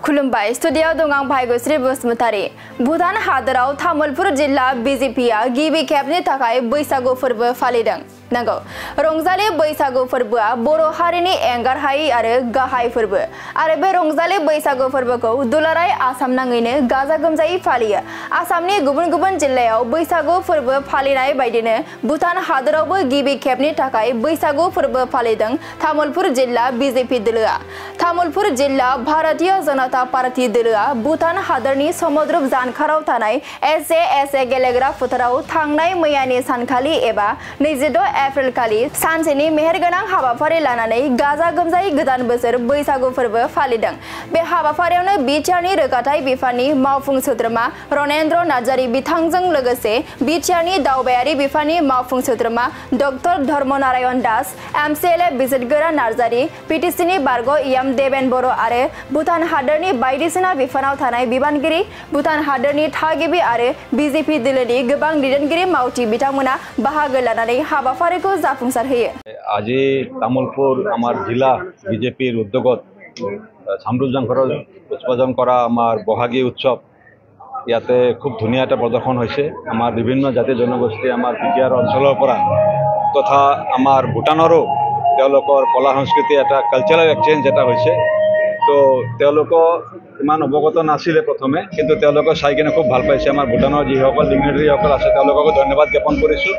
खुलुमबाय स्टुडियाव दं आं भाग्यश्री बसुमतारी। भुटान हादोराव तामुलपुर जिल्ला बीजेपीआ गिबि खेबनि थाखाय बैसागु फोरबो फालिदों। नंगौ, रंजालि बैसागु फोरबोआ बर' हारिनि एंगारहायै आरो गाहाय फोरबो आरो बे रंजालि बैसागु फोरबोखौ दुलाराय आसाम नाङैनो गाजा गोमजायै फालियो। आसामनि गुबुन गुबुन जिल्लायाव बैसागु फोरबो फालिनाय बायदिनो भुटान हादोरावबो गिबि खेबनि थाखाय बैसागु फोरबो फालिदों तामुलपुर जिल्ला बीजेपी दोलोआ। तामुलपुर जिल्ला भारतीय जनता पार्टी दोलोआ भुटान हादोरनि समुद्रुप जानखाराव थानाय एसे गेलेग्रा फोथाराव थांनाय मैयानि सानखालि एबा 22 एप्रिल खालि सानसेनि मेहेरगोनां हाबाफारि लानानै गाजा गोमजायै गोदान बोसोर बैसागु फोरबो फालिदों। बे हाबाफारियावनो बिटिआरनि रोगाथाइ बिफाननि मावफुं सोद्रोमा रनेन्द्र नार्जारी बिथांजों लोगोसे बिटिआरनि दावबायारि बिफाननि मावफुं सोद्रोमा डक्टर धर्मनारायण दास, एमसिएलए बिजितगोरा नार्जारी, पिटिसिनि बारग' इयाम देबेन बर' आरो भुटान हादोरनि बायदिसिना बिफानाव थानाय बिबानगिरि, भुटान हादोरनि थागिबि आरो बिजेपि दोलोनि गोबां दैदेनगिरि मावथि बिथांमोना बाहागो लानानै हाबाफारिखौ जाफुंसार होयो। আজি তামুলপুর আমার জিলা বিজেপির উদ্যোগত সামরুপ জাংঘৰত উৎপাদন কৰা আমাৰ বহাগী উৎসৱ ইয়াতে খুব ধুনীয়া এটা প্ৰদৰ্শন হৈছে। আমাৰ বিভিন্ন জাতি জনগোষ্ঠী আমাৰ বিটিআৰ অঞ্চলৰ পৰা তথা আমাৰ ভূটানৰো তেওঁলোকৰ কলা সংস্কৃতি এটা কালচাৰেল এক্সচেঞ্জ এটা হৈছে। তো তেওঁলোকক ইমান অৱগত নাছিলে প্ৰথমে, কিন্তু তেওঁলোকক চাই কিনে খুব ভাল পাইছে। আমাৰ ভূটানৰ যিসকল ডিগনিটাৰীসকল আছে তেওঁলোককো ধন্যবাদ জ্ঞাপন কৰিছোঁ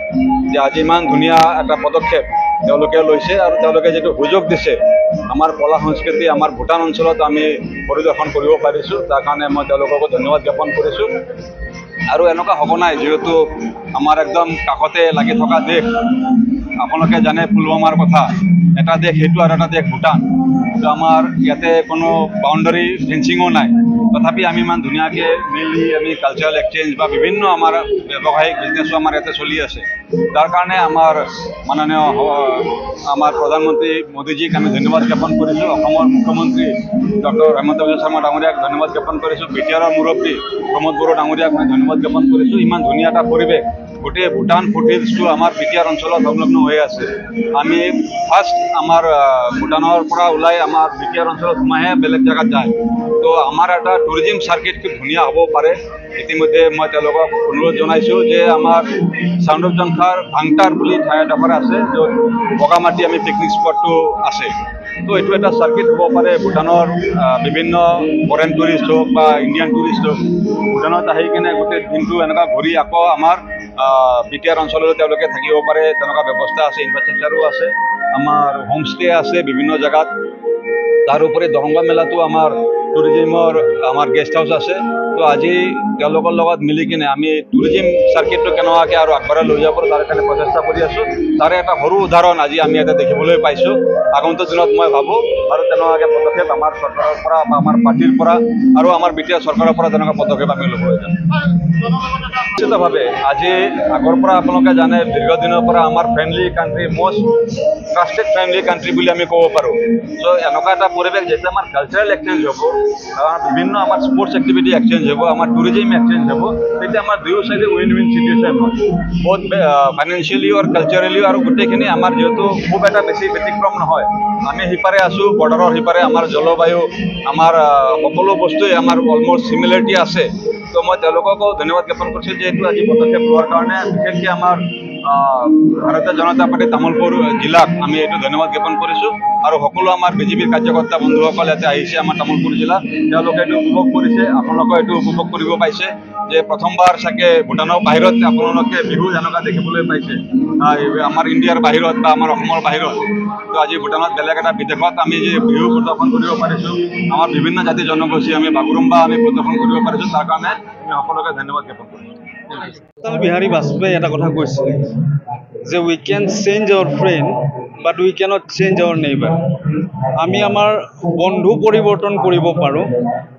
যে আজি ইমান ধুনীয়া এটা পদক্ষেপ তেওঁলোকে লৈছে আৰু তেওঁলোকে যিটো সুযোগ দিছে আমাৰ কলা সংস্কৃতি আমাৰ ভূটান অঞ্চলত আমি পৰিদৰ্শন কৰিব পাৰিছোঁ, তাৰ কাৰণে মই তেওঁলোককো ধন্যবাদ জ্ঞাপন কৰিছোঁ। আৰু এনেকুৱা হ'ব নাই, যিহেতু আমাৰ একদম কাষতে লাগি থকা দেশ, আপোনালোকে জানে পুলৱামাৰ কথা, এটা দেশ সেইটো আৰু এটা দেশ ভূটান। তো আমাৰ ইয়াতে কোনো বাউণ্ডাৰী ফেন্সিঙো নাই, তথাপি আমি ইমান ধুনীয়াকৈ মিলি আমি কালচাৰেল এক্সচেঞ্জ বা বিভিন্ন আমাৰ ব্যৱসায়িক বিজনেছো আমাৰ ইয়াতে চলি আছে। তাৰ কাৰণে আমাৰ মাননীয় আমাৰ প্ৰধানমন্ত্ৰী মোদীজীক আমি ধন্যবাদ জ্ঞাপন কৰিছোঁ। অসমৰ মুখ্যমন্ত্ৰী ডক্টৰ হেমন্ত বিশ্ব শৰ্মা ডাঙৰীয়াক ধন্যবাদ জ্ঞাপন কৰিছোঁ। বিটিআৰৰ মুৰব্বী প্ৰমোদ বড়ো ডাঙৰীয়াক মই ধন্যবাদ জ্ঞাপন কৰিছোঁ। ইমান ধুনীয়া এটা পৰিৱেশ, গোটেই ভূটান ফুটহিলছটো আমাৰ বিটিআৰ অঞ্চলত সংলগ্ন হৈ আছে। আমি ফাৰ্ষ্ট আমাৰ ভূটানৰ পৰা ওলাই আমাৰ বিটিআৰ অঞ্চলত সোমাইহে বেলেগ জেগাত যায়। তো আমাৰ এটা টুৰিজিম চাৰ্কিট খুব ধুনীয়া হ'ব পাৰে। ইতিমধ্যে মই তেওঁলোকক অনুৰোধ জনাইছোঁ যে আমাৰ চামৰূপ জংঘাৰ ভাংটাৰ বুলি ঠাই এডোখৰ আছে, য'ত বগামাটি আমি পিকনিক স্পটটো আছে। তো এইটো এটা চাৰ্কিট হ'ব পাৰে। ভূটানৰ বিভিন্ন ফৰেন টুৰিষ্ট হওক বা ইণ্ডিয়ান টুৰিষ্ট হওক ভূটানত আহি কিনে গোটেই দিনটো এনেকুৱা ঘূৰি আকৌ আমাৰ বিটিআৰ অঞ্চললৈ তেওঁলোকে থাকিব পাৰে, তেনেকুৱা ব্যৱস্থা আছে, ইনফ্ৰাষ্ট্ৰাকচাৰো আছে, আমাৰ হোমষ্টে আছে বিভিন্ন জেগাত। তাৰোপৰি দৰংগা মেলাটো আমাৰ টুৰিজিমৰ আমাৰ গেষ্ট হাউচ আছে। তো আজি তেওঁলোকৰ লগত মিলি কিনে আমি টুৰিজিম চাৰ্কিটটো কেনেকুৱাকৈ আৰু আগবঢ়াই লৈ যাব পাৰোঁ তাৰ কাৰণে প্ৰচেষ্টা কৰি আছোঁ। তাৰে এটা সৰু উদাহৰণ আজি আমি ইয়াতে দেখিবলৈ পাইছোঁ। আগন্তুক দিনত মই ভাবোঁ আৰু তেনেকুৱাকৈ পদক্ষেপ আমাৰ চৰকাৰৰ পৰা বা আমাৰ পাৰ্টিৰ পৰা আৰু আমাৰ বিটিআৰ চৰকাৰৰ পৰা তেনেকুৱা পদক্ষেপ আমি ল'বলৈ যাম। নিশ্চিতভাৱে আজি আগৰ পৰা আপোনালোকে জানে দীৰ্ঘদিনৰ পৰা আমাৰ friendly country, most trusted friendly country বুলি আমি ক'ব পাৰোঁ। চ' এনেকুৱা এটা পৰিৱেশ যেতিয়া আমাৰ কালচাৰেল এক্সচেঞ্জ হ'ব, বিভিন্ন আমাৰ স্পৰ্টছ এক্টিভিটি এক্সচেঞ্জ হ'ব, আমাৰ টুৰিজিম এক্সচেঞ্জ হ'ব, তেতিয়া আমাৰ দুয়ো চাইডে উইন উইন চিটুৱেশ্যন হয়, বহুত ফাইনেন্সিয়েলি আৰু কালচাৰেলি। আৰু গোটেইখিনি আমাৰ যিহেতু খুব এটা বেছি ব্যতিক্ৰম নহয়, আমি সিপাৰে আছোঁ, বৰ্ডাৰৰ সিপাৰে আমাৰ জলবায়ু, আমাৰ সকলো বস্তুৱে আমাৰ অলমষ্ট চিমিলাৰিটি আছে। তো মই তেওঁলোককো ধন্যবাদ জ্ঞাপন কৰিছোঁ যে এইটো আজি পদক্ষেপ লোৱাৰ কাৰণে। বিশেষকৈ আমাৰ ভাৰতীয় জনতা পাৰ্টি তামুলপুৰ জিলাক আমি এইটো ধন্যবাদ জ্ঞাপন কৰিছোঁ। আৰু সকলো আমাৰ বিজেপিৰ কাৰ্যকৰ্তা বন্ধুসকল ইয়াতে আহিছে আমাৰ তামুলপুৰ জিলা, তেওঁলোকে এইটো উপভোগ কৰিছে, আপোনালোকে এইটো উপভোগ কৰিব পাইছে যে প্ৰথমবাৰ চাগে ভূটানৰ বাহিৰত আপোনালোকে বিহু যেনেকুৱা দেখিবলৈ পাইছে আমাৰ ইণ্ডিয়াৰ বাহিৰত বা আমাৰ অসমৰ বাহিৰত। তো আজি ভূটানত বেলেগ এটা বিদেশত আমি যে বিহু প্ৰদৰ্শন কৰিব পাৰিছোঁ, আমাৰ বিভিন্ন জাতি জনগোষ্ঠী আমি বাগৰুম্বা আমি প্ৰদৰ্শন কৰিব পাৰিছোঁ, তাৰ কাৰণে আমি সকলোকে ধন্যবাদ জ্ঞাপন কৰিছোঁ। অটল বিহাৰী বাজপেয়ী এটা কথা কৈছিলে যে we can change our friend but we cannot change our neighbour. আমি আমাৰ বন্ধু পৰিৱৰ্তন কৰিব পাৰোঁ,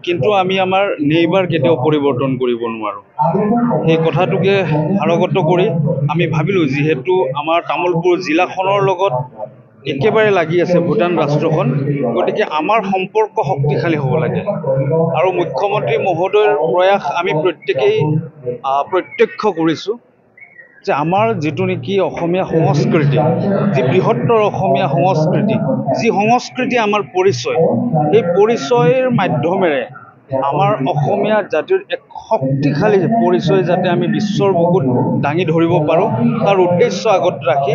কিন্তু আমি আমাৰ নেইবাৰ কেতিয়াও পৰিৱৰ্তন কৰিব নোৱাৰোঁ। সেই কথাটোকে সাৰোগত কৰি আমি ভাবিলোঁ যিহেতু আমাৰ তামুলপুৰ জিলাখনৰ লগত একেবাৰে লাগি আছে ভূটান ৰাষ্ট্ৰখন, গতিকে আমাৰ সম্পৰ্ক শক্তিশালী হ'ব লাগে। আৰু মুখ্যমন্ত্ৰী মহোদয়ৰ প্ৰয়াস আমি প্ৰত্যেকেই প্ৰত্যক্ষ কৰিছোঁ যে আমাৰ যিটো নেকি অসমীয়া সংস্কৃতি, যি বৃহত্তৰ অসমীয়া সংস্কৃতি, যি সংস্কৃতি আমাৰ পৰিচয়, এই পৰিচয়ৰ মাধ্যমেৰে আমাৰ অসমীয়া জাতিৰ এক শক্তিশালী পৰিচয় যাতে আমি বিশ্বৰ বুকুত দাঙি ধৰিব পাৰোঁ তাৰ উদ্দেশ্য আগত ৰাখি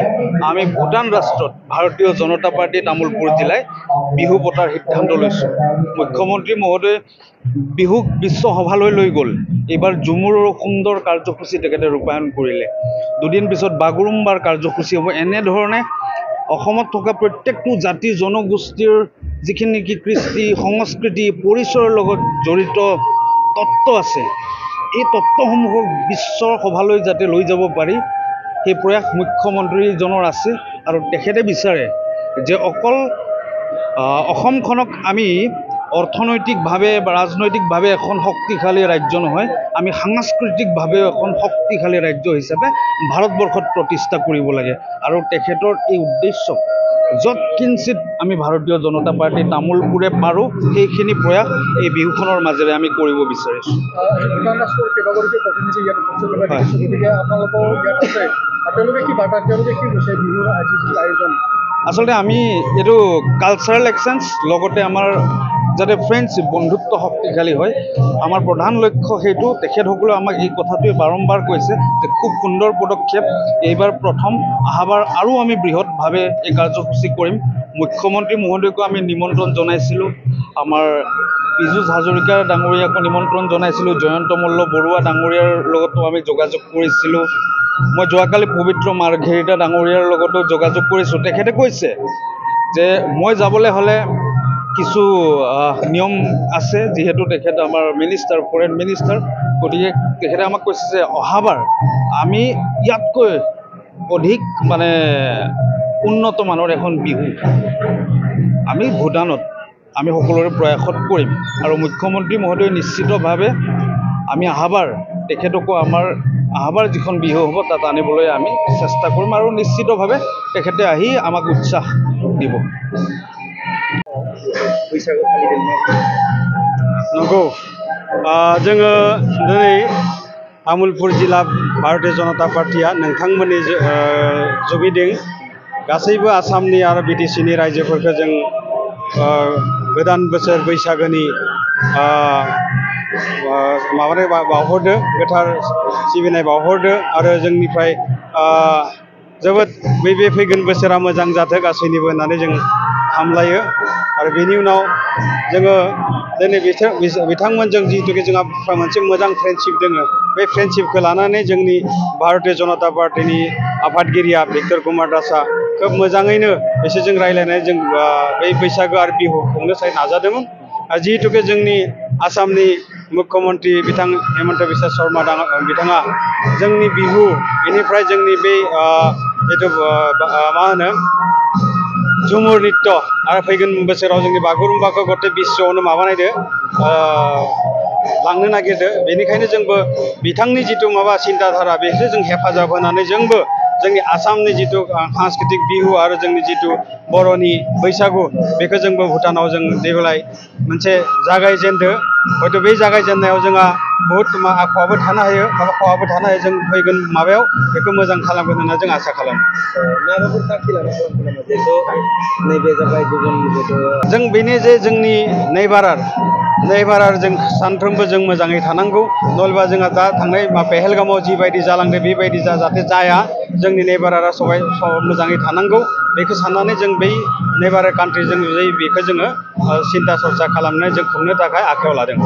আমি ভূটান ৰাষ্ট্ৰত ভাৰতীয় জনতা পাৰ্টি তামোলপুৰ জিলাই বিহু পতাৰ সিদ্ধান্ত লৈছোঁ। মুখ্যমন্ত্ৰী মহোদয়ে বিহুক বিশ্ব সভালৈ লৈ গ'ল। এইবাৰ ঝুমুৰৰ সুন্দৰ কাৰ্যসূচী তেখেতে ৰূপায়ণ কৰিলে। দুদিন পিছত বাগুৰুম্বাৰ কাৰ্যসূচী হ'ব। এনেধৰণে অসমত থকা প্ৰত্যেকটো জাতি জনগোষ্ঠীৰ যিখিনি নেকি কৃষ্টি সংস্কৃতি পৰিচয়ৰ লগত জড়িত তত্ত্ব আছে, এই তত্ত্বসমূহক বিশ্বৰ সভালৈ যাতে লৈ যাব পাৰি সেই প্ৰয়াস মুখ্যমন্ত্ৰীজনৰ আছে। আৰু তেখেতে বিচাৰে যে অকল অসমখনক আমি অৰ্থনৈতিকভাৱে বা ৰাজনৈতিকভাৱে এখন শক্তিশালী ৰাজ্য নহয়, আমি সাংস্কৃতিকভাৱেও এখন শক্তিশালী ৰাজ্য হিচাপে ভাৰতবৰ্ষত প্ৰতিষ্ঠা কৰিব লাগে। আৰু তেখেতৰ এই উদ্দেশ্য য'ত কিঞ্চিত আমি ভাৰতীয় জনতা পাৰ্টি তামোলপুৰে পাৰোঁ সেইখিনি প্ৰয়াস এই বিহুখনৰ মাজেৰে আমি কৰিব বিচাৰিছোঁ। ভূটান ৰাষ্ট্ৰৰ কেইবাগৰাকী প্ৰতিনিধি ইয়াত উপস্থিত থকা দেখিছোঁ, গতিকে আপোনালোকৰ ইয়াত আছে, তেওঁলোকে কি বাৰ্তা, তেওঁলোকে কি কৈছে বিহুৰ আজি যি আয়োজন? আচলতে আমি এইটো কালচাৰেল এক্সচেঞ্জ লগতে আমাৰ যাতে ফ্ৰেণ্ডশ্বিপ বন্ধুত্ব শক্তিশালী হয়, আমাৰ প্ৰধান লক্ষ্য সেইটো। তেখেতসকলে আমাক এই কথাটোৱে বাৰম্বাৰ কৈছে যে খুব সুন্দৰ পদক্ষেপ, এইবাৰ প্ৰথম, অহাবাৰ আৰু আমি বৃহৎভাৱে এই কাৰ্যসূচী কৰিম। মুখ্যমন্ত্ৰী মহোদয়কো আমি নিমন্ত্ৰণ জনাইছিলোঁ, আমাৰ পীযুষ হাজৰিকা ডাঙৰীয়াকো নিমন্ত্ৰণ জনাইছিলোঁ, জয়ন্ত মল্ল বৰুৱা ডাঙৰীয়াৰ লগতো আমি যোগাযোগ কৰিছিলোঁ। মই যোৱাকালি পবিত্ৰ মাৰ্ঘেৰিটা ডাঙৰীয়াৰ লগতো যোগাযোগ কৰিছোঁ। তেখেতে কৈছে যে মই যাবলৈ হ'লে কিছু নিয়ম আছে, যিহেতু তেখেত আমাৰ মিনিষ্টাৰ, ফৰেইন মিনিষ্টাৰ, গতিকে তেখেতে আমাক কৈছে যে অহাবাৰ আমি ইয়াতকৈ অধিক মানে উন্নত মানৰ এখন বিহু আমি ভূটানত আমি সকলোৰে প্ৰয়াসত কৰিম। আৰু মুখ্যমন্ত্ৰী মহোদয় নিশ্চিতভাৱে আমি অহাবাৰ তেখেতকো অহাবাৰ যিখন বিহু হ'ব তাত আনিবলৈ আমি চেষ্টা কৰিম আৰু নিশ্চিতভাৱে তেখেতে আহি আমাক উৎসাহ দিব। नंगौ जोङो दिनै तामुलपुर जिल्ला भारतीय जनता पार्टिया नोंथांमोननि जुगिदों गासैबो आसामनि आरो बिटिसिनि रायजोफोरखौ जों गोदान बोसोर बैसागोनि माबानाय बावहरदो, गोथार सिबिनाय बावहरदो आरो जोंनिफ्राय जोबोद बे फैगोन बोसोरा मोजां जाथों गासैनिबो होननानै जों हामलायो। आरो बेनि उनाव जोङो दिनै बिथांमोनजों जिहेतुके जोंहा मोनसे मोजां फ्रेन्डशिप दोङो, बे फ्रेन्डशिपखौ लानानै जोंनि भारतीय जनता पार्टीनि आफादगिरिया भिक्टर कुमार दासआ खोब मोजाङैनो बिसोरजों रायज्लायनानै जों बै बैसागो आरो बिहु खुंनो नाजादोंमोन। आरो जिहेतुके जोंनि आसामनि मुख्यमन्त्री बिथां हेमन्त बिश्व शर्मा बिथाङा जोंनि बिहु बेनिफ्राय जोंनि बे जिथु मा होनो झुमुर नृत्य आरो फैगोन बोसोराव जोंनि बागुरुम्बाखौ गते बिश्वआवनो माबानायदो लांनो नागिरदो। बेनिखायनो जोंबो बिथांनि जिथु माबा सिन्ताधारा बेखौ जों हेफाजाब होनानै जोंबो जोंनि आसामनि जिथु सांस्कृतिक बिहु आरो जोंनि जिथु बर'नि बैसागु बेखौ जोंबो भुटानाव जों देग्लाय मोनसे जागायजेनदो। हयथ' बे जागायजेननायाव जोंहा बहुत खहाबो थानो हायो, माबा खहाबो थानो हायो। जों फैगोन माबायाव बेखौ मोजां खालामगोन होनना जों आसा खालामो। जों बेनि जे जोंनि नेइबारार जों सानफ्रोमबो जों मोजाङै थानांगौ, नलबा जोंहा दा थांनाय पेहेलगामाव जिबायदि जालांदों बेबायदि जाहाथे जाया। जोंनि नेइबारारा सबाय मोजाङै थानांगौ, बेखौ साननानै जों बै नेइबारार कान्ट्रिजों बेखौ जोङो सिन्ता सरसा खालामनानै जों खुंनो थाखाय आखायाव लादों।